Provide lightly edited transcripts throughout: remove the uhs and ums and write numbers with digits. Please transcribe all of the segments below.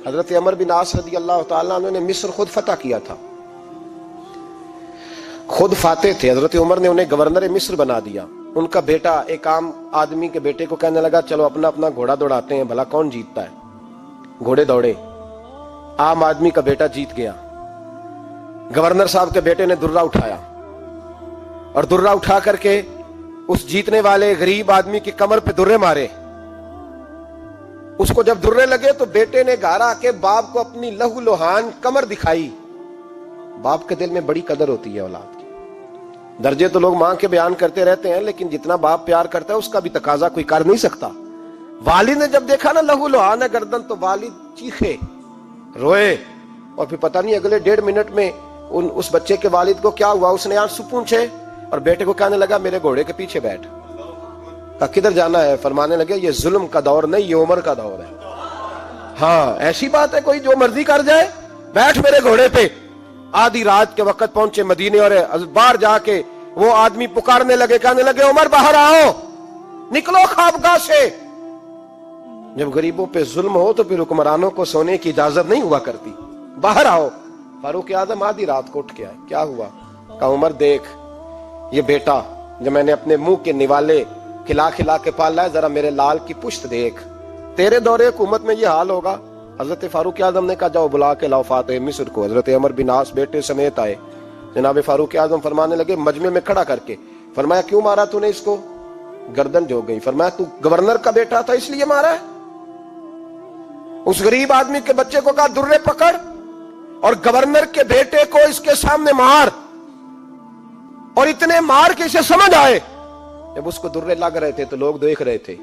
حضرت عمر بن عاص رضی اللہ تعالیٰ عنہ نے مصر خود فتح کیا تھا، خود فاتح تھے. حضرت عمر نے انہیں گورنر مصر بنا دیا. ان کا بیٹا ایک عام آدمی کے بیٹے کو کہنے لگا چلو اپنا اپنا گھوڑا دوڑاتے ہیں، بھلا کون جیتتا ہے. گھوڑے دوڑے، عام آدمی کا بیٹا جیت گیا. گورنر صاحب کے بیٹے نے درہ اٹھایا اور درہ اٹھا کر کے اس جیتنے والے غریب آدمی کی کمر پہ درے مارے. اس کو جب درے لگے تو بیٹے نے گھر آ کے باپ کو اپنی لہو لوہان کمر دکھائی. باپ کے دل میں بڑی قدر ہوتی ہے اولاد کی. درجے تو لوگ ماں کے بیان کرتے رہتے ہیں، لیکن جتنا باپ پیار کرتا ہے اس کا بھی تقاضا کوئی کر نہیں سکتا. والد نے جب دیکھا نا لہو لوہان ہے گردن، تو والد چیخے، روئے، اور پھر پتہ نہیں اگلے 1.5 منٹ میں اس بچے کے والد کو کیا ہوا. اس نے آنسو پونچھے اور بیٹے کو کہنے لگا میرے گھوڑے کے پیچھے بیٹھ. کہا کدھر جانا ہے؟ فرمانے لگے یہ ظلم کا دور نہیں، یہ عمر کا دور ہے. ہاں ایسی بات ہے کوئی جو مرضی کر جائے؟ بیٹھ میرے گھوڑے پہ. آدھی رات کے وقت پہنچے مدینے اور باہر جا کے وہ آدمی پکارنے لگے، کہنے لگے عمر باہر آؤ، نکلو خوابگاہ سے. جب غریبوں پہ ظلم ہو تو پھر حکمرانوں کو سونے کی اجازت نہیں ہوا کرتی. باہر آؤ. فاروق اعظم آدھی رات کو اٹھ کے آئے. کیا ہوا؟ کہا عمر دیکھ، یہ بیٹا جو میں نے اپنے منہ کے نوالے کھلا کھلا کے پالا ہے، ذرا میرے لال کی پشت دیکھ. تیرے دور حکومت میں یہ حال ہوگا. حضرت فاروق اعظم نے کہا جاؤ بلا کے لاؤ فاتح مصر کو. حضرت عمر بن عاص بیٹے سمیت آئے. جناب فاروق اعظم فرمانے لگے مجمع میں کھڑا کر کے، فرمایا کیوں مارا تو نے اس کو؟ گردن جو گئی. فرمایا تو گورنر کا بیٹا تھا اس لیے مارا ہے؟ اس غریب آدمی کے بچے کو کہا درے پکڑ اور گورنر کے بیٹے کو اس کے سامنے مار، اور اتنے مار کے اسے سمجھ آئے. جب اس کو درے لگ رہے تھے تو لوگ دیکھ رہے تھے.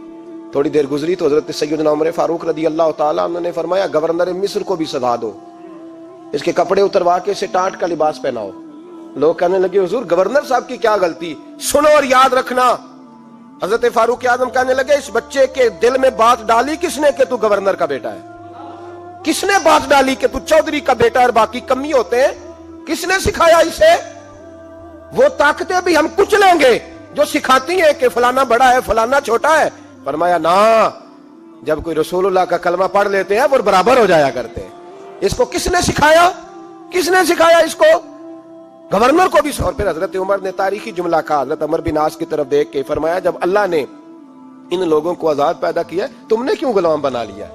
تھوڑی دیر گزری تو حضرت سیدنا عمر فاروق رضی اللہ تعالیٰ عنہ نے فرمایا گورنر مصر کو بھی سزا دو، اس کے کپڑے اتروا کے اسے ٹاٹ کا لباس پہناؤ. لوگ کہنے لگے حضور گورنر صاحب کی کیا غلطی؟ سنو اور یاد رکھنا. حضرت فاروق اعظم کہنے لگے اس بچے کے دل میں بات ڈالی کس نے کہ تو گورنر کا بیٹا ہے؟ کس نے بات ڈالی کہ تو چودھری کا بیٹا اور باقی کمی ہوتے ہیں؟ کس نے سکھایا اسے؟ وہ طاقتیں بھی ہم کچھ لیں گے جو سکھاتی ہیں کہ فلانا بڑا ہے فلانا چھوٹا ہے. فرمایا نا، جب کوئی رسول اللہ کا کلمہ پڑھ لیتے ہیں وہ برابر ہو جایا کرتے ہیں. اس کو کس نے سکھایا؟ کس نے سکھایا اس کو؟ گورنر کو بھی. اور پھر حضرت عمر نے تاریخی جملہ کہا حضرت عمر بن عاص کی طرف دیکھ کے، فرمایا جب اللہ نے ان لوگوں کو آزاد پیدا کیا تم نے کیوں غلام بنا لیا ہے؟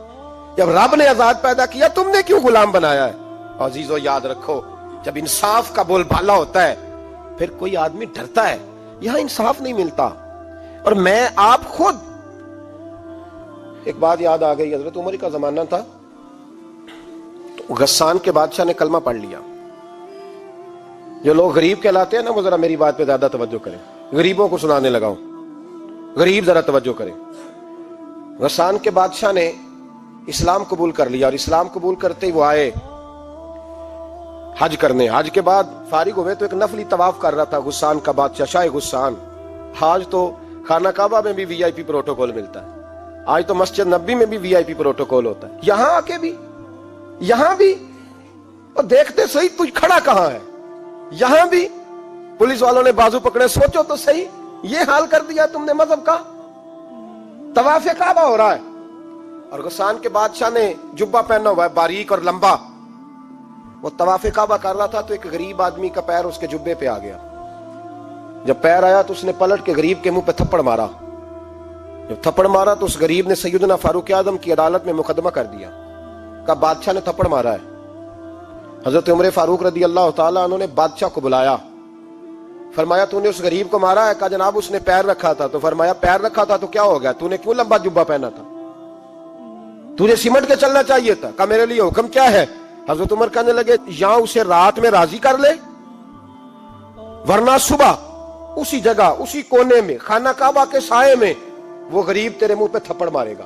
جب رب نے آزاد پیدا کیا تم نے کیوں غلام بنایا ہے؟ عزیزو یاد رکھو جب انصاف کا بول بالا ہوتا ہے پھر کوئی آدمی ڈرتا ہے. یہاں انصاف نہیں ملتا. اور میں آپ خود ایک بات یاد آ گئی. حضرت عمر کا زمانہ تھا تو غسان کے بادشاہ نے کلمہ پڑھ لیا. جو لوگ غریب کہلاتے ہیں نا وہ ذرا میری بات پہ زیادہ توجہ کریں. غریبوں کو سنانے لگا ہوں، غریب ذرا توجہ کریں. غسان کے بادشاہ نے اسلام قبول کر لیا اور اسلام قبول کرتے ہی وہ آئے حج کرنے. حج کے بعد فارغ ہوئے تو ایک نفلی طواف کر رہا تھا غسان کا بادشاہ شاہ غسان. آج تو خانہ کعبہ میں بھی وی آئی پی پروٹوکول ملتا ہے، آج تو مسجد نبی میں بھی وی آئی پی پروٹوکول ہوتا ہے. یہاں آ کے بھی، یہاں بھی اور دیکھتے صحیح تجھ کھڑا کہاں ہے. یہاں بھی پولیس والوں نے بازو پکڑے. سوچو تو صحیح، یہ حال کر دیا تم نے مذہب کا. طواف کعبہ ہو رہا ہے اور غسان کے بادشاہ نے جبہ پہنا ہوا ہے باریک اور لمبا. وہ طواف کعبہ کر رہا تھا تو ایک غریب آدمی کا پیر اس کے جبے پہ آ گیا. جب پیر آیا تو اس نے پلٹ کے غریب کے منہ پہ تھپڑ مارا. جب تھپڑ مارا تو اس غریب نے سیدنا فاروق اعظم کی عدالت میں مقدمہ کر دیا. کہا بادشاہ نے تھپڑ مارا ہے. حضرت عمر فاروق رضی اللہ تعالیٰ عنہ نے بادشاہ کو بلایا. فرمایا تو نے اس غریب کو مارا ہے؟ کہا جناب اس نے پیر رکھا تھا. تو فرمایا پیر رکھا تھا تو کیا ہو گیا؟ تو نے کیوں لمبا جبہ پہنا تھا؟ تجھے سمٹ کے چلنا چاہیے تھا. کہا میرے لیے حکم کیا ہے؟ حضرت عمر کہنے لگے یہاں اسے رات میں راضی کر لے، ورنہ صبح اسی جگہ اسی کونے میں خانہ کعبہ کے سائے میں وہ غریب تیرے منہ پہ تھپڑ مارے گا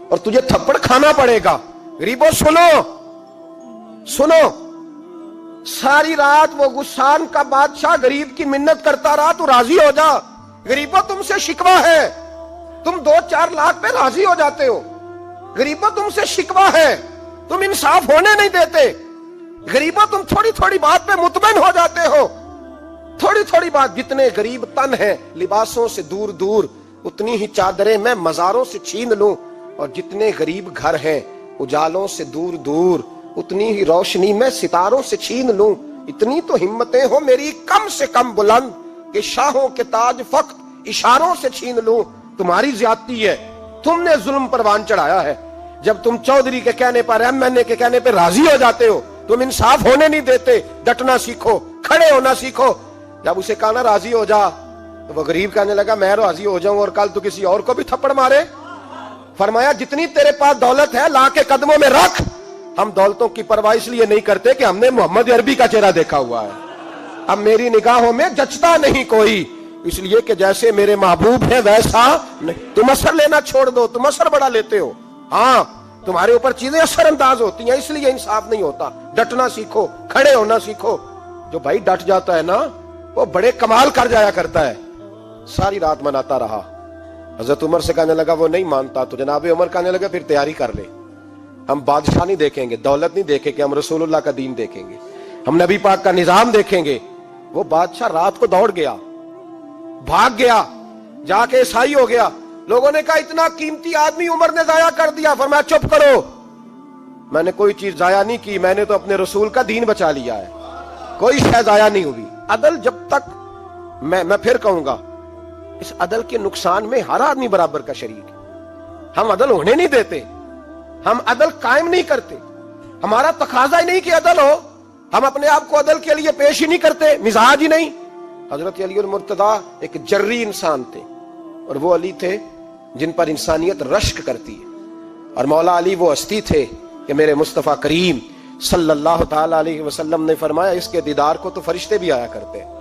اور تجھے تھپڑ کھانا پڑے گا. غریبوں سنو سنو، ساری رات وہ غسان کا بادشاہ غریب کی منت کرتا رہا تو راضی ہو جا. غریبوں تم سے شکوہ ہے، تم 2-4 لاکھ پہ راضی ہو جاتے ہو. غریبوں تم سے شکوہ ہے، تم انصاف ہونے نہیں دیتے. غریبوں تم تھوڑی تھوڑی بات پہ مطمئن ہو جاتے ہو. تھوڑی تھوڑی بات، جتنے غریب تن ہیں لباسوں سے دور دور اتنی ہی چادریں میں مزاروں سے چھین لوں، اور جتنے غریب گھر ہیں اجالوں سے دور دور اتنی ہی روشنی میں ستاروں سے چھین لوں. اتنی تو ہمتیں ہو میری کم سے کم بلند کہ شاہوں کے تاج فقط اشاروں سے چھین لوں. تمہاری زیادتی ہے, تم نے ظلم پروان چڑھایا ہے. جب تم چودھری کے کہنے پر ایم این اے کے کہنے پہ راضی ہو جاتے ہو, تم انصاف ہونے نہیں دیتے. ڈٹنا سیکھو, کھڑے ہونا سیکھو. جب اسے کہا نا راضی ہو جا, تو وہ غریب کہنے لگا میں راضی ہو جاؤں اور کل تو کسی اور کو بھی تھپڑ مارے. فرمایا جتنی تیرے پاس دولت ہے لا کے قدموں میں رکھ. ہم دولتوں کی پرواہ اس لیے نہیں کرتے کہ ہم نے محمد عربی کا چہرہ دیکھا ہوا ہے. اب میری نگاہوں میں جچتا نہیں کوئی, اس لیے کہ جیسے میرے محبوب ہیں ویسا نہیں. تم اثر لینا چھوڑ دو, تم اثر بڑا لیتے ہو. ہاں تمہارے اوپر چیزیں اثر انداز ہوتی ہیں, اس لیے انصاف نہیں ہوتا. ڈٹنا سیکھو, کھڑے ہونا سیکھو. جو بھائی ڈٹ جاتا ہے نا وہ بڑے کمال کر جایا کرتا ہے. ساری رات مناتا رہا. حضرت عمر سے کہنے لگا وہ نہیں مانتا, تو جناب عمر کہنے لگا پھر تیاری کر لے. ہم بادشاہ نہیں دیکھیں گے, دولت نہیں دیکھیں گے, ہم رسول اللہ کا دین دیکھیں گے, ہم نبی پاک کا نظام دیکھیں گے. وہ بادشاہ رات کو دوڑ گیا, بھاگ گیا, جا کے عیسائی ہو گیا. لوگوں نے کہا اتنا قیمتی آدمی عمر نے ضائع کر دیا. فرمایا چپ کرو, میں نے کوئی چیز ضائع نہیں کی, میں نے تو اپنے رسول کا دین بچا لیا ہے. کوئی شے ضائع نہیں ہوئی. عدل جب تک میں پھر کہوں گا اس عدل کے نقصان میں ہر آدمی برابر کا شریک ہے. ہم عدل ہونے نہیں دیتے, ہم عدل قائم نہیں کرتے. ہمارا تقاضا ہی نہیں کہ عدل ہو, ہم اپنے آپ کو عدل کے لیے پیش ہی نہیں کرتے, مزاج ہی نہیں. حضرت علی المرتضیٰ ایک جری انسان تھے, اور وہ علی تھے جن پر انسانیت رشک کرتی ہے. اور مولا علی وہ ہستی تھے کہ میرے مصطفیٰ کریم صلی اللہ تعالی علیہ وسلم نے فرمایا اس کے دیدار کو تو فرشتے بھی آیا کرتے ہیں.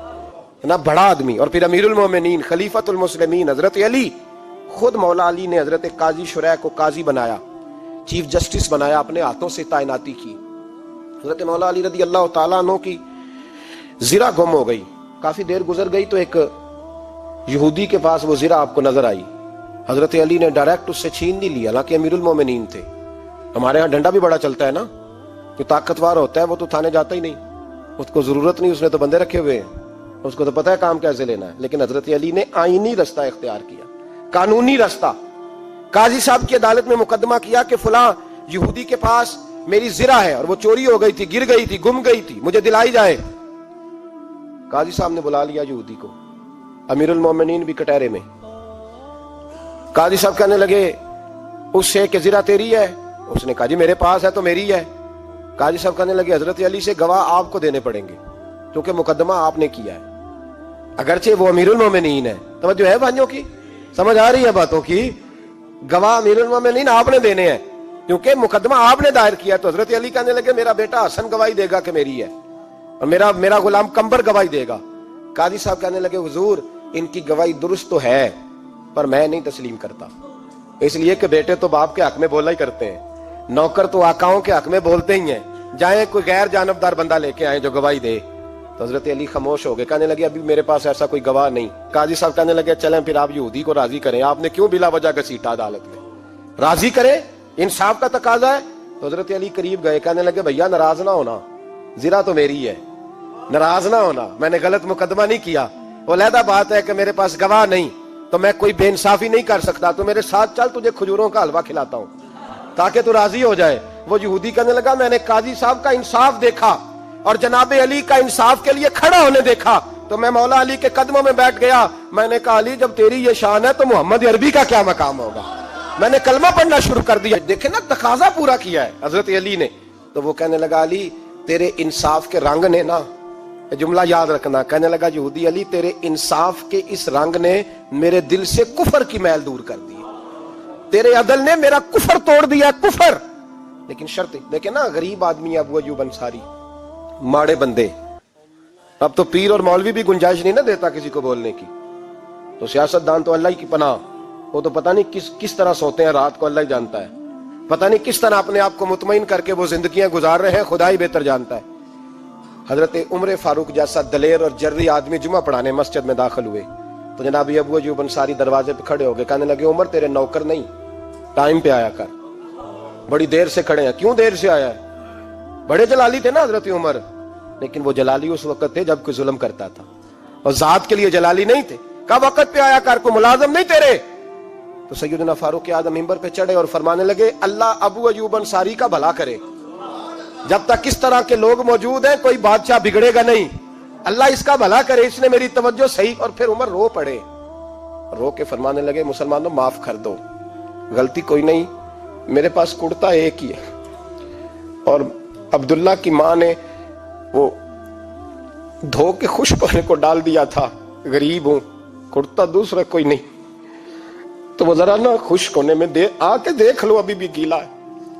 نا بڑا آدمی, اور پھر امیر المومنین خلیفۃ المسلمین حضرت علی. خود مولا علی نے حضرت قاضی شریح کو قاضی بنایا, چیف جسٹس بنایا, اپنے ہاتھوں سے تعیناتی کی. حضرت مولا علی رضی اللہ تعالیٰ عنہ کی زرہ گم ہو گئی. کافی دیر گزر گئی تو ایک یہودی کے پاس وہ زرہ آپ کو نظر آئی. حضرت علی نے ڈائریکٹ اس سے چھین نہیں لیا, حالانکہ امیر المومنین تھے. ہمارے ہاں ڈنڈا بھی بڑا چلتا ہے نا, جو طاقتور ہوتا ہے وہ تو تھانے جاتا ہی نہیں, اس کو ضرورت نہیں, اس نے تو بندے رکھے ہوئے ہیں, اس کو تو پتہ ہے کام کیسے لینا ہے. لیکن حضرت علی نے آئینی رستہ اختیار کیا, قانونی رستہ. قاضی صاحب کی عدالت میں مقدمہ کیا کہ فلاں یہودی کے پاس میری زرہ ہے اور وہ چوری ہو گئی تھی, گر گئی تھی, گم گئی تھی, مجھے دلائی جائے. قاضی صاحب نے بلا لیا یہودی کو, امیر المومنین بھی کٹہرے میں. قاضی صاحب کہنے لگے اس سے کہ زرہ تیری ہے؟ اس نے کہا جی میرے پاس ہے تو میری ہے. قاضی صاحب کہنے لگے حضرت علی سے گواہ آپ کو دینے پڑیں گے کیونکہ مقدمہ آپ نے کیا ہے, اگرچہ وہ امیر المومنین ہے. توجہ ہے بھائیوں کی, سمجھ آ رہی ہے باتوں کی؟ گواہ امیر المومنین آپ نے دینے ہیں کیونکہ مقدمہ آپ نے دائر کیا. تو حضرت علی کہنے لگے میرا بیٹا حسن گواہی دے گا کہ میری ہے, اور میرا غلام کمبر گواہی دے گا. قاضی صاحب کہنے لگے حضور ان کی گواہی درست تو ہے پر میں نہیں تسلیم کرتا, اس لیے کہ بیٹے تو باپ کے حق میں بولا ہی کرتے ہیں, نوکر تو آقاؤں کے حق میں بولتے ہی ہیں. جائیں کوئی غیر جانبدار بندہ لے کے آئیں جو گواہی دے. تو حضرت علی خاموش ہو گئے, کہنے لگے ابھی میرے پاس ایسا کوئی گواہ نہیں. قاضی صاحب کہنے لگے چلیں پھر آپ یہودی کو راضی کریں, آپ نے کیوں بلا وجہ گھسیٹا عدالت میں, راضی کریں, انصاف کا تقاضا ہے. تو حضرت علی قریب گئے, کہنے لگے بھیا ناراض نہ ہونا, زرہ تو میری ہے, ناراض نہ ہونا, میں نے غلط مقدمہ نہیں کیا. وہ علیحدہ بات ہے کہ میرے پاس گواہ نہیں تو میں کوئی بے انصافی نہیں کر سکتا, تو میرے ساتھ چل تجھے کھجوروں کا حلوہ کھلاتا ہوں تاکہ تو راضی ہو جائے. وہ یہودی کہنے لگا میں نے قاضی صاحب کا انصاف دیکھا اور جناب علی کا انصاف کے لیے کھڑا ہونے دیکھا تو میں مولا علی کے قدموں میں بیٹھ گیا. میں نے کہا علی جب تیری یہ شان ہے تو محمد عربی کا کیا مقام ہوگا. میں نے کلمہ پڑھنا شروع کر دیا. دیکھیں نا تقاضا پورا کیا ہے حضرت علی نے. تو وہ کہنے لگا علی تیرے انصاف کے رنگ نے نا, جملہ یاد رکھنا, کہنے لگا یہودی علی تیرے انصاف کے اس رنگ نے میرے دل سے کفر کی میل دور کر دی, تیرے عدل نے میرا کفر توڑ دیا, کفر. لیکن شرط دیکھیں نا, غریب آدمی ابو ایوب انصاری, ماڑے بندے, اب تو پیر اور مولوی بھی گنجائش نہیں نہ دیتا کسی کو بولنے کی. تو سیاست دان تو اللہ کی پناہ, وہ تو پتہ نہیں کس طرح سوتے ہیں رات کو, اللہ ہی جانتا ہے. پتہ نہیں کس طرح اپنے آپ کو مطمئن کر کے وہ زندگیاں گزار رہے ہیں, خدا ہی بہتر جانتا ہے. حضرت عمر فاروق جیسا دلیر اور جرری آدمی جمعہ پڑھانے مسجد میں داخل ہوئے تو جناب ابو ایوب انصاری دروازے پہ کھڑے ہو گئے, کہنے لگے عمر تیرے نوکر نہیں, ٹائم پہ آیا کر, بڑی دیر سے کھڑے ہیں. کیوں دیر سے آیا ہے؟ بڑے جلالی تھے نا حضرت عمر, لیکن وہ جلالی اس وقت تھے جب کوئی ظلم کرتا تھا, اور ذات کے لیے جلالی نہیں تھے. کب وقت پہ آیا کر, کو ملازم نہیں تیرے. تو سیدنا فاروق اعظم منبر پہ چڑھے اور فرمانے لگے اللہ ابو ایوب انصاری کا بھلا کرے، جب تک اس طرح کے لوگ موجود ہیں کوئی بادشاہ بگڑے گا نہیں، اللہ اس کا بھلا کرے، اس نے میری توجہ صحیح۔ اور پھر عمر رو پڑے، رو کے فرمانے لگے مسلمانوں معاف کر دو، غلطی کوئی نہیں، میرے پاس کرتا ایک ہی ہے، اور عبداللہ کی ماں نے وہ دھو کے خشک ہونے کو ڈال دیا تھا، غریب ہوں، کرتا دوسرا کوئی نہیں، تو وہ ذرا نا خشک ہونے میں آ کے دیکھ لو ابھی بھی گیلا ہے،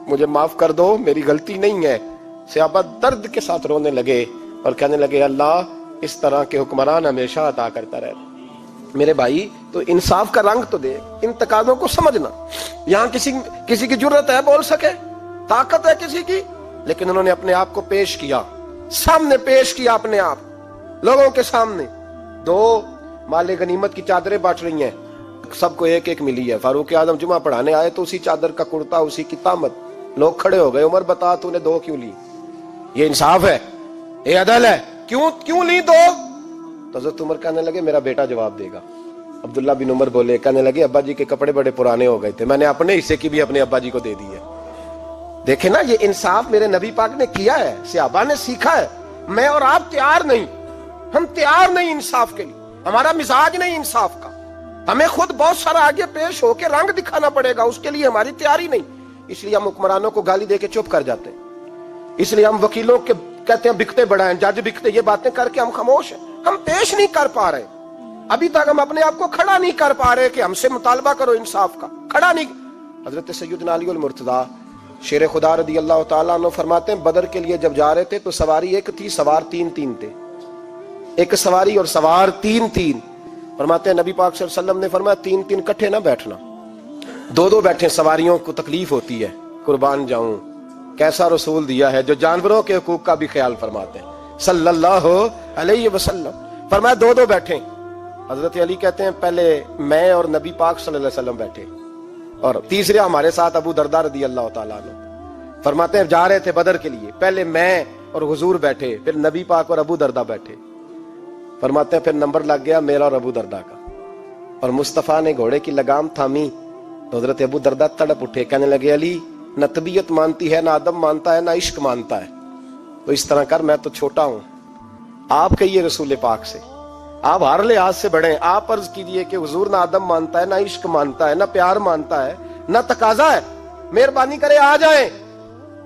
مجھے معاف کر دو، میری غلطی نہیں ہے۔ صحابہ درد کے ساتھ رونے لگے اور کہنے لگے اللہ اس طرح کے حکمران ہمیشہ عطا کرتا رہے۔ میرے بھائی تو انصاف کا رنگ تو دے، ان تقاضوں کو سمجھنا۔ یہاں کسی کی جرت ہے بول سکے، طاقت ہے کسی کی، لیکن انہوں نے اپنے آپ کو پیش کیا، سامنے پیش کیا اپنے آپ لوگوں کے سامنے۔ دو مال غنیمت کی چادریں بانٹ رہی ہیں، سب کو ایک ایک ملی ہے۔ فاروق اعظم جمعہ پڑھانے آئے تو اسی چادر کا کرتا، اسی کی تامت، لوگ کھڑے ہو گئے، عمر بتا تو نے دو کیوں لی؟ یہ انصاف ہے، یہ عدل ہے، کیوں لی دو؟ تو حضرت عمر کہنے لگے میرا بیٹا جواب دے گا۔ عبداللہ بن عمر بولے، کہنے لگے ابا جی کے کپڑے بڑے پرانے ہو گئے تھے، میں نے اپنے حصے کی بھی اپنے ابا جی کو دے دی ہے۔ دیکھیں نا، یہ انصاف میرے نبی پاک نے کیا ہے، صحابہ نے سیکھا ہے۔ میں اور آپ تیار نہیں، ہم تیار نہیں انصاف کے لیے، ہمارا مزاج نہیں انصاف کا، ہمیں خود بہت سارا آگے پیش ہو کے رنگ دکھانا پڑے گا، اس کے لیے ہماری تیاری نہیں۔ اس لیے ہم حکمرانوں کو گالی دے کے چپ کر جاتے ہیں، اس لیے ہم وکیلوں کے کہتے ہیں بکتے بڑھائیں، جج بکتے، یہ باتیں کر کے ہم خاموش ہیں، ہم پیش نہیں کر پا رہے، ابھی تک ہم اپنے آپ کو کھڑا نہیں کر پا رہے کہ ہم سے مطالبہ کرو انصاف کا، کھڑا نہیں۔ حضرت سیدنا علی المرتضیٰ شیر خدا رضی اللہ تعالیٰ عنہ فرماتے ہیں بدر کے لیے جب جا رہے تھے تو سواری ایک تھی، سوار تین تھے، ایک سواری اور سوار تین۔ فرماتے ہیں نبی پاک صلی اللہ علیہ وسلم نے فرمایا تین کٹھے نہ بیٹھنا، دو بیٹھیں، سواریوں کو تکلیف ہوتی ہے، قربان جاؤں، کیسا رسول دیا ہے جو جانوروں کے حقوق کا بھی خیال فرماتے ہیں صلی اللہ علیہ وسلم۔ فرمایا دو بیٹھیں۔ حضرت علی کہتے ہیں پہلے میں اور نبی پاک صلی اللہ علیہ وسلم بیٹھے، اور تیسرے ہمارے ساتھ ابو درداء رضی اللہ تعالیٰ عنہ۔ فرماتے ہیں جا رہے تھے بدر کے لیے، پہلے میں اور حضور بیٹھے، پھر نبی پاک اور ابو درداء بیٹھے۔ فرماتے ہیں پھر نمبر لگ گیا میرا اور ابو درداء کا، اور مصطفیٰ نے گھوڑے کی لگام تھامی تو حضرت ابو درداء تڑپ اٹھے، کہنے لگے علی نہ طبیعت مانتی ہے، نہ ادب مانتا ہے، نہ عشق مانتا ہے، تو اس طرح کر، میں تو چھوٹا ہوں، آپ کہیے رسول پاک سے، آپ ہر لحاظ سے بڑے ہیں، آپ عرض کیجئے کہ حضور نہ ادب مانتا ہے، نہ عشق مانتا ہے، نہ پیار مانتا ہے، نہ تقاضا ہے، مہربانی کرے آ جائیں۔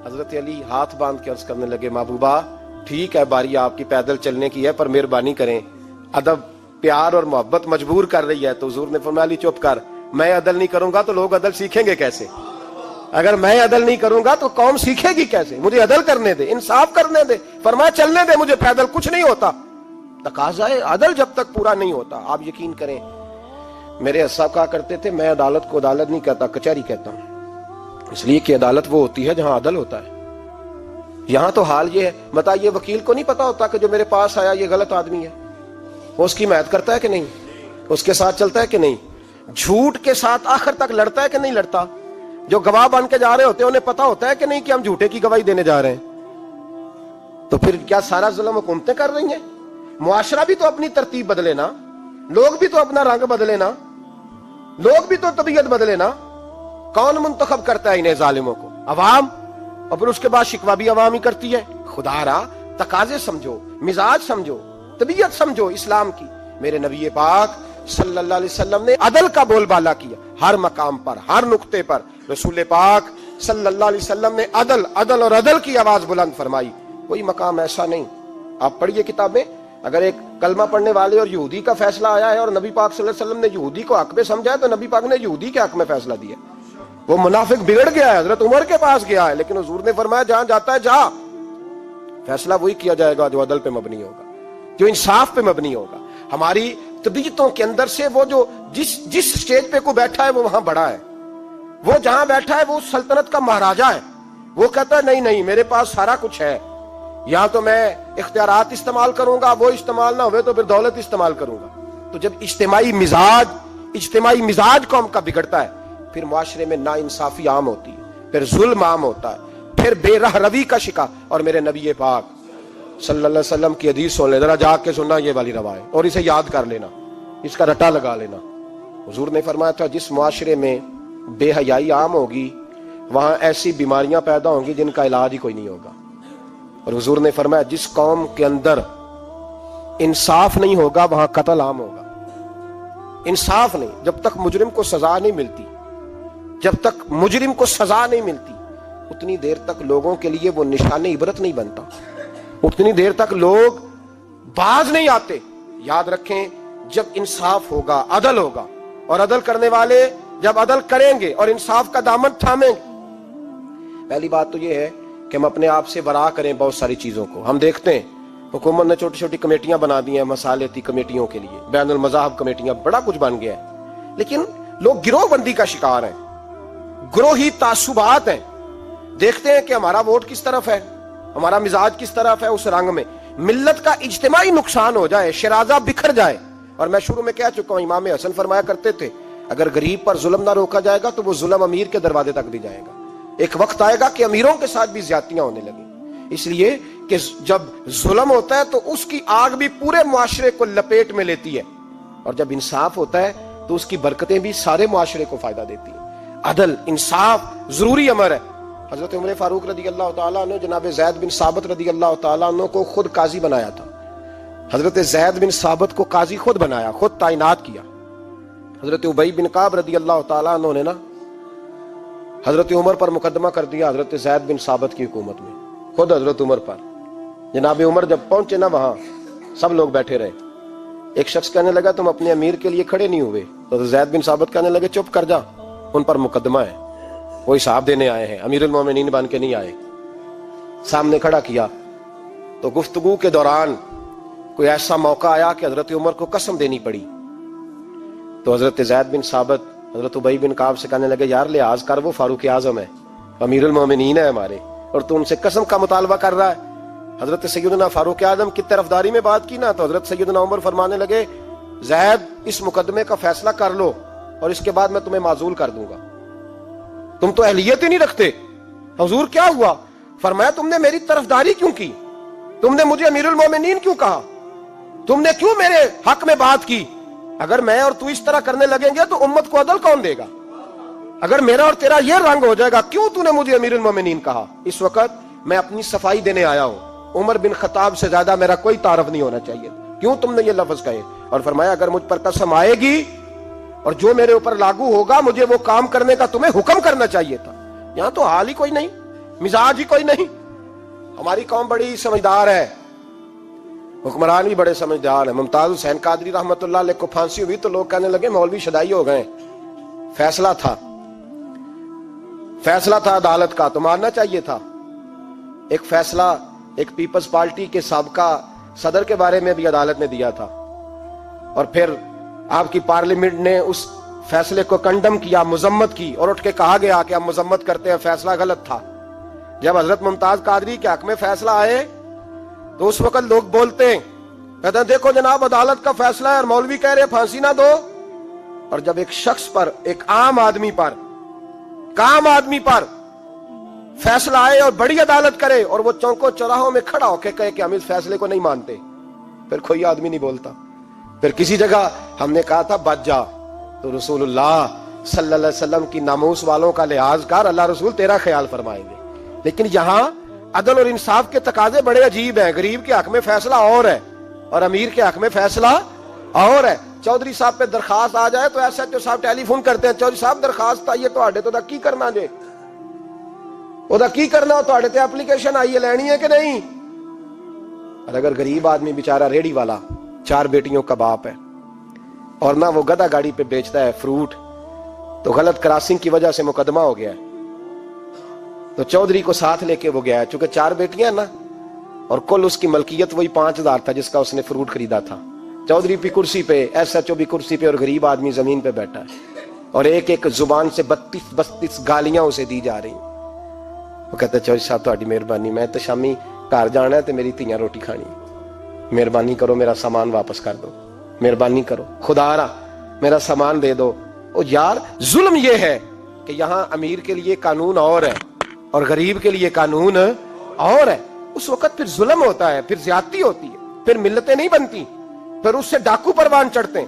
حضرت علی ہاتھ باندھ کے عرض کرنے لگے محبوبہ ٹھیک ہے، باری آپ کی پیدل چلنے کی ہے، پر مہربانی کریں، ادب پیار اور محبت مجبور کر رہی ہے۔ تو حضور نے فرمایا علی چپ کر، میں عدل نہیں کروں گا تو لوگ عدل سیکھیں گے کیسے؟ اگر میں عدل نہیں کروں گا تو قوم سیکھے گی کیسے؟ مجھے عدل کرنے دے، انصاف کرنے دے، فرمایا چلنے دے مجھے پیدل، کچھ نہیں ہوتا۔ تقاضا عدل جب تک پورا نہیں ہوتا، آپ یقین کریں میرے صاحب کہا کرتے تھے میں عدالت کو عدالت نہیں کہتا، کچہری کہتا ہوں، اس لیے کہ عدالت وہ ہوتی ہے جہاں عدل ہوتا ہے۔ یہاں تو حال یہ ہے، بتائیے وکیل کو نہیں پتا ہوتا کہ جو میرے پاس آیا یہ غلط آدمی ہے، وہ اس کی حمایت کرتا ہے کہ نہیں، اس کے ساتھ چلتا ہے کہ نہیں، جھوٹ کے ساتھ آخر تک لڑتا ہے کہ نہیں لڑتا، جو گواہ بن کے جا رہے ہوتے ہیں انہیں پتا ہوتا ہے کہ نہیں کہ ہم جھوٹے کی گواہی دینے جا رہے ہیں۔ تو پھر کیا سارا ظلم حکومتیں کر رہی ہیں؟ معاشرہ بھی تو اپنی ترتیب بدلے نا، لوگ بھی تو اپنا رنگ بدلے نا، لوگ بھی تو طبیعت بدلے نا۔ کون منتخب کرتا ہے انہیں ظالموں کو؟ عوام، اور پھر اس کے بعد شکوہ بھی عوام ہی کرتی ہے۔ خدا را تقاضے سمجھو، مزاج سمجھو، طبیعت سمجھو اسلام کی۔ میرے نبی پاک صلی اللہ علیہ وسلم نے عدل کا بول بالا کیا، ہر مقام پر، ہر نقطے پر رسول پاک صلی اللہ علیہ وسلم نے عدل عدل اور عدل کی آواز بلند فرمائی۔ کوئی مقام ایسا نہیں، آپ پڑھیے کتابیں، اگر ایک کلمہ پڑھنے والے اور یہودی کا فیصلہ آیا ہے اور نبی پاک صلی اللہ علیہ وسلم نے یہودی کو حق میں سمجھا ہے تو نبی پاک نے یہودی کے حق میں فیصلہ دیا۔ وہ منافق بگڑ گیا ہے، حضرت عمر کے پاس گیا ہے، لیکن حضور نے فرمایا جہاں جاتا ہے جا، فیصلہ وہی کیا جائے گا جو عدل پہ مبنی ہوگا، جو انصاف پہ مبنی ہوگا۔ ہماری طبیعتوں کے اندر سے وہ جو جس سٹیج پہ کو بیٹھا ہے وہ وہاں بڑا ہے، وہ جہاں بیٹھا ہے وہ سلطنت کا مہاراجا ہے، وہ کہتا ہے نہیں میرے پاس سارا کچھ ہے، یا تو میں اختیارات استعمال کروں گا، وہ استعمال نہ ہوئے تو پھر دولت استعمال کروں گا۔ تو جب اجتماعی مزاج قوم کا بگڑتا ہے، پھر معاشرے میں ناانصافی عام ہوتی ہے، پھر ظلم عام ہوتا ہے، پھر بے رہ روی کا شکار۔ اور میرے نبی پاک صلی اللہ علیہ وسلم کی حدیث سن لے، ذرا جا کے سننا یہ والی روایت، اور اسے یاد کر لینا، اس کا رٹا لگا لینا۔ حضور نے فرمایا تھا جس معاشرے میں بے حیائی عام ہوگی وہاں ایسی بیماریاں پیدا ہوں گی جن کا علاج ہی کوئی نہیں ہوگا. اور حضور نے فرمایا جس قوم کے اندر انصاف نہیں ہوگا وہاں قتل عام ہوگا. انصاف نہیں، جب تک مجرم کو سزا نہیں ملتی، جب تک مجرم کو سزا نہیں ملتی اتنی دیر تک لوگوں کے لیے وہ نشان عبرت نہیں بنتا، اتنی دیر تک لوگ باز نہیں آتے. یاد رکھیں جب انصاف ہوگا، عدل ہوگا، اور عدل کرنے والے جب عدل کریں گے اور انصاف کا دامن تھامیں گے. پہلی بات تو یہ ہے کہ ہم اپنے آپ سے برا کریں بہت ساری چیزوں کو. ہم دیکھتے ہیں حکومت نے چھوٹی چھوٹی کمیٹیاں بنا دی ہیں مصالحتی کمیٹیوں کے لیے، بین المذاہب کمیٹیاں، بڑا کچھ بن گیا ہے، لیکن لوگ گروہ بندی کا شکار ہیں، گروہی تعصبات ہیں. دیکھتے ہیں کہ ہمارا ووٹ کس طرف ہے، ہمارا مزاج کس طرف ہے، اس رنگ میں ملت کا اجتماعی نقصان ہو جائے، شرازہ بکھر جائے. اور میں شروع میں کہہ چکا ہوں، امام حسن فرمایا کرتے تھے اگر غریب پر ظلم نہ روکا جائے گا تو وہ ظلم امیر کے دروازے تک بھی جائے گا. ایک وقت آئے گا کہ امیروں کے ساتھ بھی زیادتیاں ہونے لگیں، اس لیے کہ جب ظلم ہوتا ہے تو اس کی آگ بھی پورے معاشرے کو لپیٹ میں لیتی ہے، اور جب انصاف ہوتا ہے تو اس کی برکتیں بھی سارے معاشرے کو فائدہ دیتی ہیں. عدل انصاف ضروری امر ہے. حضرت عمر فاروق رضی اللہ تعالیٰ عنہ جناب زید بن ثابت رضی اللہ تعالیٰ عنہ کو خود قاضی بنایا تھا. حضرت زید بن ثابت کو قاضی خود بنایا، خود تعینات کیا. حضرت ابی بن کعب رضی اللہ تعالیٰ عنہ نے نا حضرت عمر پر مقدمہ کر دیا حضرت زید بن ثابت کی حکومت میں، خود حضرت عمر پر. جناب عمر جب پہنچے نا وہاں سب لوگ بیٹھے رہے. ایک شخص کہنے لگا تم اپنے امیر کے لیے کھڑے نہیں ہوئے، تو زید بن ثابت کہنے لگے چپ کر جا، ان پر مقدمہ ہے، وہ حساب دینے آئے ہیں، امیر المومنین بن کے نہیں آئے. سامنے کھڑا کیا تو گفتگو کے دوران کوئی ایسا موقع آیا کہ حضرت عمر کو قسم دینی پڑی. تو حضرت زید بن ثابت حضرت ابی بن کعب سے کہنے لگے یار لحاظ کر، وہ فاروق اعظم ہے، امیر المومنین ہے ہمارے، اور تو ان سے قسم کا مطالبہ کر رہا ہے. حضرت سیدنا فاروق اعظم کی طرفداری میں بات کی نا، تو حضرت سیدنا عمر فرمانے لگے زید اس مقدمے کا فیصلہ کر لو اور اس کے بعد میں تمہیں معزول کر دوں گا، تم تو اہلیت ہی نہیں رکھتے. حضور کیا ہوا؟ فرمایا تم نے میری طرفداری کیوں کی، تم نے مجھے امیر المومنین کیوں کہا، تم نے کیوں میرے حق میں بات کی؟ اگر میں اور تو اس طرح کرنے لگیں گے تو امت کو عدل کون دے گا؟ اگر میرا اور تیرا یہ رنگ ہو جائے گا، کیوں تو نے مجھے امیر المومنین کہا؟ اس وقت میں اپنی صفائی دینے آیا ہوں، عمر بن خطاب سے زیادہ میرا کوئی تعارف نہیں ہونا چاہیے، کیوں تم نے یہ لفظ کہے؟ اور فرمایا اگر مجھ پر قسم آئے گی اور جو میرے اوپر لاگو ہوگا مجھے وہ کام کرنے کا تمہیں حکم کرنا چاہیے تھا. یہاں تو حال ہی کوئی نہیں، مزاج ہی کوئی نہیں. ہماری قوم بڑی سمجھدار ہے، حکمران بھی بڑے سمجھدار ہیں. ممتاز حسین قادری رحمۃ اللہ علیہ کو پھانسی ہوئی تو لوگ کہنے لگے مولوی شدائی ہو گئے، فیصلہ تھا عدالت کا تو ماننا چاہیے تھا. ایک فیصلہ ایک پیپلز پارٹی کے سابقہ صدر کے بارے میں بھی عدالت نے دیا تھا، اور پھر آپ کی پارلیمنٹ نے اس فیصلے کو کنڈم کیا، مذمت کی، اور اٹھ کے کہا گیا کہ ہم مذمت کرتے ہیں، فیصلہ غلط تھا. جب حضرت ممتاز قادری کے حق میں فیصلہ آئے تو اس وقت لوگ بولتے ہیں، کہتے ہیں دیکھو جناب عدالت کا فیصلہ ہے اور مولوی کہہ رہے پھانسی نہ دو. اور جب ایک شخص پر، ایک عام آدمی پر فیصلہ آئے اور بڑی عدالت کرے اور وہ چوکوں چوراہوں میں کھڑا ہو کے کہے کہ ہم اس فیصلے کو نہیں مانتے، پھر کوئی آدمی نہیں بولتا. پھر کسی جگہ ہم نے کہا تھا بچ جا، تو رسول اللہ صلی اللہ علیہ وسلم کی ناموس والوں کا لحاظ کر، اللہ رسول تیرا خیال فرمائیں گے. لیکن یہاں عدل اور انصاف کے تقاضے بڑے عجیب ہیں. غریب کے حق میں فیصلہ اور ہے اور امیر کے حق میں فیصلہ اور ہے. چودھری صاحب پہ درخواست آ جائے تو ایسا جو صاحب ٹیلی فون کرتے ہیں، چودھری صاحب درخواست آئیے تو آڈے تو کی کرنا جے، وہ کی کرنا ہو تو آڈے تے اپلیکیشن آئیے لینی ہے کہ نہیں. اور اگر غریب آدمی بیچارہ ریڑی والا 4 بیٹیوں کا باپ ہے اور نہ وہ گدھا گاڑی پہ بیچتا ہے فروٹ، تو غلط کراسنگ کی وجہ سے مقدمہ ہو گیا ہے، تو چودھری کو ساتھ لے کے وہ گیا ہے، چونکہ 4 بیٹیاں نا اور کل اس کی ملکیت وہی 5000 تھا جس کا اس نے فروٹ خریدا تھا. چودھری بھی کرسی پہ، ایس ایچ او بھی کرسی پہ، اور غریب آدمی زمین پہ بیٹھا ہے، اور ایک ایک زبان سے 32 گالیاں اسے دی جا رہی. وہ کہتا ہے چودھری صاحب تہاڈی مہربانی، میں تو شامی گھر جانا ہے تو میری تیاں روٹی کھانی، مہربانی کرو میرا سامان واپس کر دو، مہربانی کرو خدا را میرا سامان دے دو. او یار ظلم یہ ہے کہ یہاں امیر کے لیے قانون اور ہے اور غریب کے لیے قانون اور ہے. اس وقت پھر ظلم ہوتا ہے، پھر زیادتی ہوتی ہے، پھر ملتیں نہیں بنتی، پھر اس سے ڈاکو پروان چڑھتے ہیں،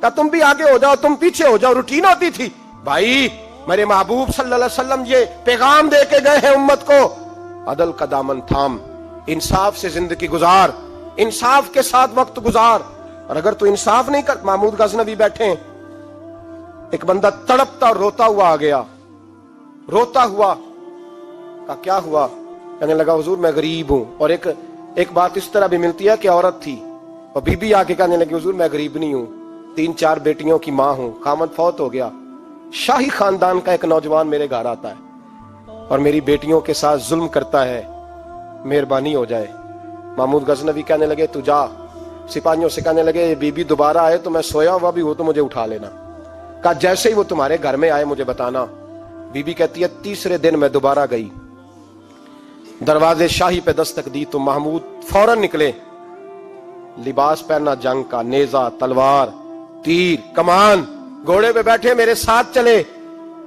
کہا تم بھی آگے ہو جاؤ, تم پیچھے ہو جاؤ, روٹین ہوتی تھی. بھائی میرے محبوب صلی اللہ علیہ وسلم یہ پیغام دے کے گئے ہیں امت کو, عدل کا دامن تھام, انصاف سے زندگی گزار, انصاف کے ساتھ وقت گزار. اور اگر تو انصاف نہیں کر, محمود غزنوی بیٹھے ہیں, ایک بندہ تڑپتا اور روتا ہوا آ گیا, روتا ہوا. کہا کیا ہوا؟ کہنے لگا حضور میں غریب ہوں. اور ایک بات اس طرح بھی ملتی ہے کہ عورت تھی اور بی بی آ کے کہنے لگی حضور میں غریب نہیں ہوں, 3-4 بیٹیوں کی ماں ہوں, خامد فوت ہو گیا, شاہی خاندان کا ایک نوجوان میرے گھر آتا ہے اور میری بیٹیوں کے ساتھ ظلم کرتا ہے, مہربانی ہو جائے. محمود غزنوی کہنے لگے تو جا, سپاہیوں سے کہنے لگے بی بی دوبارہ آئے تو میں سویا ہوا بھی ہو تو مجھے اٹھا لینا. کہا جیسے ہی وہ تمہارے گھر میں آئے مجھے بتانا. بی بی کہتی ہے تیسرے دن میں دوبارہ گئی, دروازے شاہی پہ دستک دی تو محمود فوراً نکلے, لباس پہنا جنگ کا, نیزہ, تلوار, تیر, کمان, گھوڑے پہ بیٹھے میرے ساتھ چلے.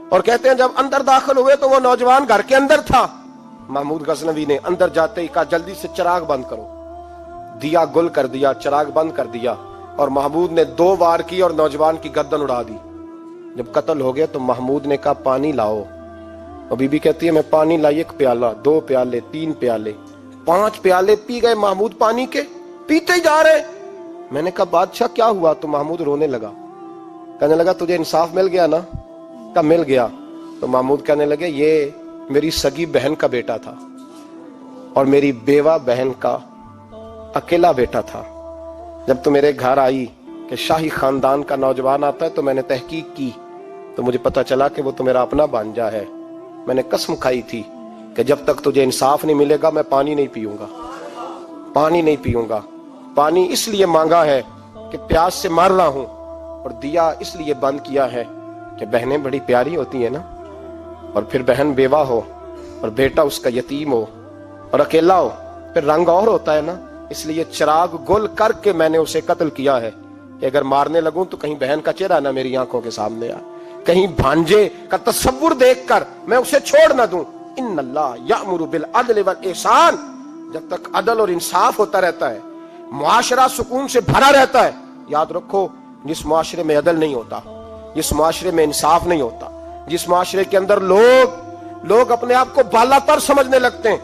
اور کہتے ہیں جب اندر داخل ہوئے تو وہ نوجوان گھر کے اندر تھا. محمود غزنوی نے اندر جاتے ہی کہا جلدی سے چراغ بند کرو, دیا گل کر دیا, چراغ بند کر دیا, اور محمود نے 2 وار کی اور نوجوان کی گردن اڑا دی. جب قتل ہو گیا تو محمود نے کہا پانی لاؤ, اور بی بی کہتی ہے میں پانی لائی, 1 پیالہ, 2 پیالے, 3 پیالے, 5 پیالے پی گئے محمود پانی کے, پیتے ہی جا رہے. میں نے کہا بادشاہ کیا ہوا؟ تو محمود رونے لگا, کہنے لگا تجھے انصاف مل گیا نا؟ کہا مل گیا. تو محمود کہنے لگے یہ میری سگی بہن کا بیٹا تھا اور میری بیوہ بہن کا اکیلا بیٹا تھا. جب تو میرے گھر آئی کہ شاہی خاندان کا نوجوان آتا ہے تو میں نے تحقیق کی تو مجھے پتا چلا کہ وہ تو میرا اپنا بانجا ہے. میں نے قسم کھائی تھی کہ جب تک تجھے انصاف نہیں ملے گا میں پانی نہیں پیوں گا, پانی نہیں پیوں گا. پانی اس لیے مانگا ہے کہ پیاس سے مر رہا ہوں, اور دیا اس لیے بند کیا ہے کہ بہنیں بڑی پیاری ہوتی ہیں نا, اور پھر بہن بیوہ ہو اور بیٹا اس کا یتیم ہو اور اکیلا ہو پھر رنگ اور ہوتا ہے نا. اس لیے چراغ گل کر کے میں نے اسے قتل کیا ہے کہ اگر مارنے لگوں تو کہیں بہن کا چہرہ نہ میری آنکھوں کے سامنے آئے, کہیں بھانجے کا تصور دیکھ کر میں اسے چھوڑ نہ دوں. ان اللہ یأمر بالعدل والاحسان, جب تک عدل اور انصاف ہوتا رہتا ہے معاشرہ سکون سے بھرا رہتا ہے. یاد رکھو جس معاشرے میں عدل نہیں ہوتا, جس معاشرے میں انصاف نہیں ہوتا, جس معاشرے کے اندر لوگ اپنے آپ کو بالا تر سمجھنے لگتے ہیں,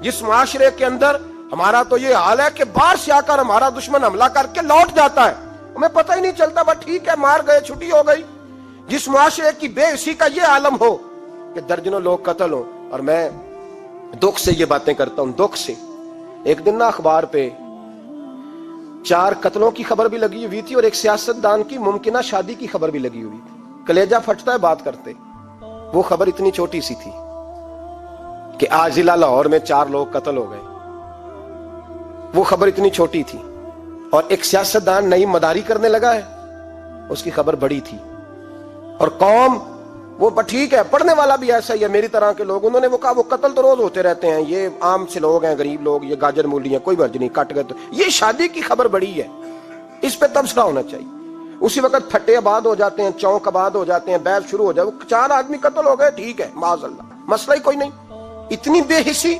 جس معاشرے کے اندر ہمارا تو یہ حال ہے کہ باہر سے آ کر ہمارا دشمن حملہ کر کے لوٹ جاتا ہے, ہمیں پتہ ہی نہیں چلتا, بس ٹھیک ہے مار گئے چھٹی ہو گئی. جس معاشرے کی بے حسی کا یہ عالم ہو کہ درجنوں لوگ قتل ہوں. اور میں دکھ سے یہ باتیں کرتا ہوں, دکھ سے. ایک دن نا اخبار پہ 4 قتلوں کی خبر بھی لگی ہوئی تھی اور ایک سیاستدان کی ممکنہ شادی کی خبر بھی لگی ہوئی تھی. کلیجہ پھٹتا ہے بات کرتے. وہ خبر اتنی چھوٹی سی تھی کہ آج ضلع لاہور میں 4 لوگ قتل ہو گئے. وہ خبر اتنی چھوٹی تھی. اور ایک سیاستدان نئی مداری کرنے لگا ہے, اس کی خبر بڑی تھی. اور قوم وہ ٹھیک ہے, پڑھنے والا بھی ایسا ہی ہے, میری طرح کے لوگ, انہوں نے وہ کہا وہ قتل تو روز ہوتے رہتے ہیں, یہ عام سے لوگ ہیں, غریب لوگ, یہ گاجر مولی ہیں, کوئی مرض نہیں, کٹ گئے تو یہ شادی کی خبر بڑی ہے, اس پہ تبصرہ ہونا چاہیے. اسی وقت پھٹے آباد ہو جاتے ہیں, چونک آباد ہو جاتے ہیں, بیل شروع ہو جائے, 4 آدمی قتل ہو گئے, ٹھیک ہے معاذ اللہ, مسئلہ ہی کوئی نہیں. اتنی بے حسی,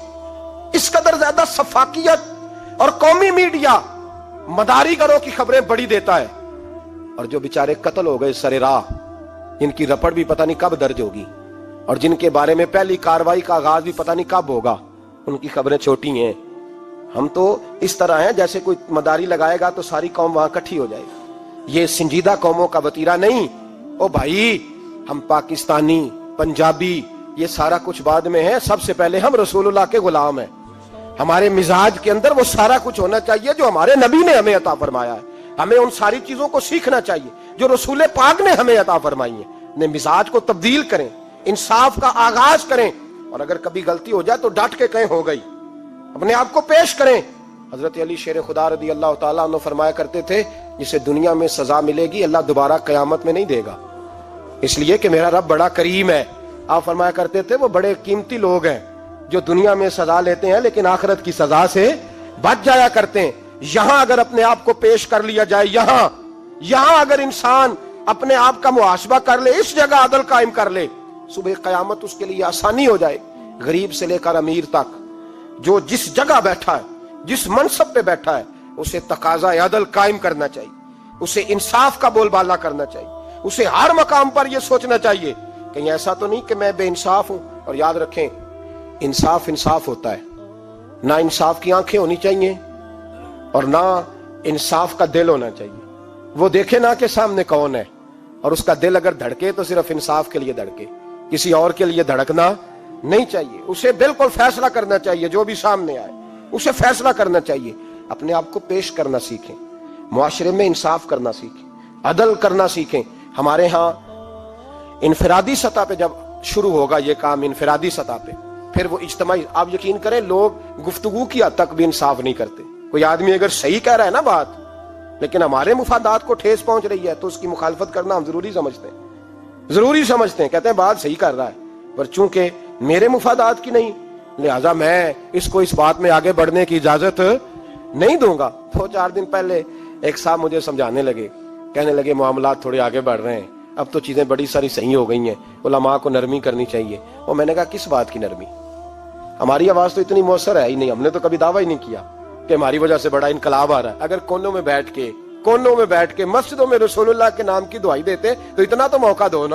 اس قدر زیادہ سفاکیت, اور قومی میڈیا مداری گروں کی خبریں بڑی دیتا ہے. اور جو بیچارے قتل ہو گئے سر راہ, جن کی رپٹ بھی پتہ نہیں کب درج ہوگی اور جن کے بارے میں پہلی کاروائی کا آغاز بھی پتہ نہیں کب ہوگا, ان کی خبریں چھوٹی ہیں. ہم تو اس طرح ہیں جیسے کوئی مداری لگائے گا تو ساری قوم وہاں اکٹھی ہو جائے گی. یہ سنجیدہ قوموں کا وتیرہ نہیں. او بھائی, ہم پاکستانی, پنجابی, یہ سارا کچھ بعد میں ہے, سب سے پہلے ہم رسول اللہ کے غلام ہیں. ہمارے مزاج کے اندر وہ سارا کچھ ہونا چاہیے جو ہمارے نبی نے ہمیں عطا فرمایا ہے. ہمیں ان ساری چیزوں کو سیکھنا چاہیے جو رسول پاک نے ہمیں عطا فرمائی ہے. اپنے مزاج کو تبدیل کریں, انصاف کا آغاز کریں, اور اگر کبھی غلطی ہو جائے تو ڈٹ کے کہیں ہو گئی, اپنے آپ کو پیش کریں. حضرت علی شیر خدا رضی اللہ تعالیٰ عنہ فرمایا کرتے تھے جسے دنیا میں سزا ملے گی اللہ دوبارہ قیامت میں نہیں دے گا, اس لیے کہ میرا رب بڑا کریم ہے. آپ فرمایا کرتے تھے وہ بڑے قیمتی لوگ ہیں جو دنیا میں سزا لیتے ہیں لیکن آخرت کی سزا سے بچ جایا کرتے ہیں. یہاں اگر اپنے آپ کو پیش کر لیا جائے, یہاں اگر انسان اپنے آپ کا محاسبہ کر لے, اس جگہ عدل قائم کر لے, صبح قیامت اس کے لیے آسانی ہو جائے. غریب سے لے کر امیر تک جو جس جگہ بیٹھا ہے, جس منصب پہ بیٹھا ہے, اسے تقاضا عدل قائم کرنا چاہیے. اسے انصاف کا بول بالا کرنا چاہیے, اسے ہر مقام پر یہ سوچنا چاہیے کہیں ایسا تو نہیں کہ میں بے انصاف ہوں. اور یاد رکھیں انصاف انصاف ہوتا ہے, نہ انصاف کی آنکھیں ہونی چاہیے اور نہ انصاف کا دل ہونا چاہیے. وہ دیکھے نہ کہ سامنے کون ہے, اور اس کا دل اگر دھڑکے تو صرف انصاف کے لیے دھڑکے, کسی اور کے لیے دھڑکنا نہیں چاہیے. اسے بالکل فیصلہ کرنا چاہیے, جو بھی سامنے آئے اسے فیصلہ کرنا چاہیے. اپنے آپ کو پیش کرنا سیکھیں, معاشرے میں انصاف کرنا سیکھیں, عدل کرنا سیکھیں. ہمارے ہاں انفرادی سطح پہ جب شروع ہوگا یہ کام, انفرادی سطح پہ, پھر وہ اجتماعی. آپ یقین کریں لوگ گفتگو کی حد تک بھی انصاف نہیں کرتے. کوئی آدمی اگر صحیح کہہ رہا ہے نا بات, لیکن ہمارے مفادات کو ٹھیس پہنچ رہی ہے, تو اس کی مخالفت کرنا ہم ضروری سمجھتے ہیں. کہتے ہیں بات صحیح کر رہا ہے, پر چونکہ میرے مفادات کی نہیں, لہذا میں اس کو اس بات میں آگے بڑھنے کی اجازت نہیں دوں گا. 2-4 دن پہلے ایک صاحب مجھے سمجھانے لگے, کہنے لگے معاملات تھوڑے آگے بڑھ رہے ہیں, اب تو چیزیں بڑی ساری صحیح ہو گئی ہیں, علماء کو نرمی کرنی چاہیے. اور میں نے کہا کس بات کی نرمی؟ ہماری آواز تو اتنی مؤثر ہے ہی نہیں, ہم نے تو کبھی دعویٰ ہی نہیں کیا کہ ہماری وجہ سے بڑا انقلاب آ رہا ہے. اگر کونوں میں بیٹھ کے مسجدوں میں رسول اللہ کے نام کی دعائی دیتے تو اتنا تو موقع دو نا.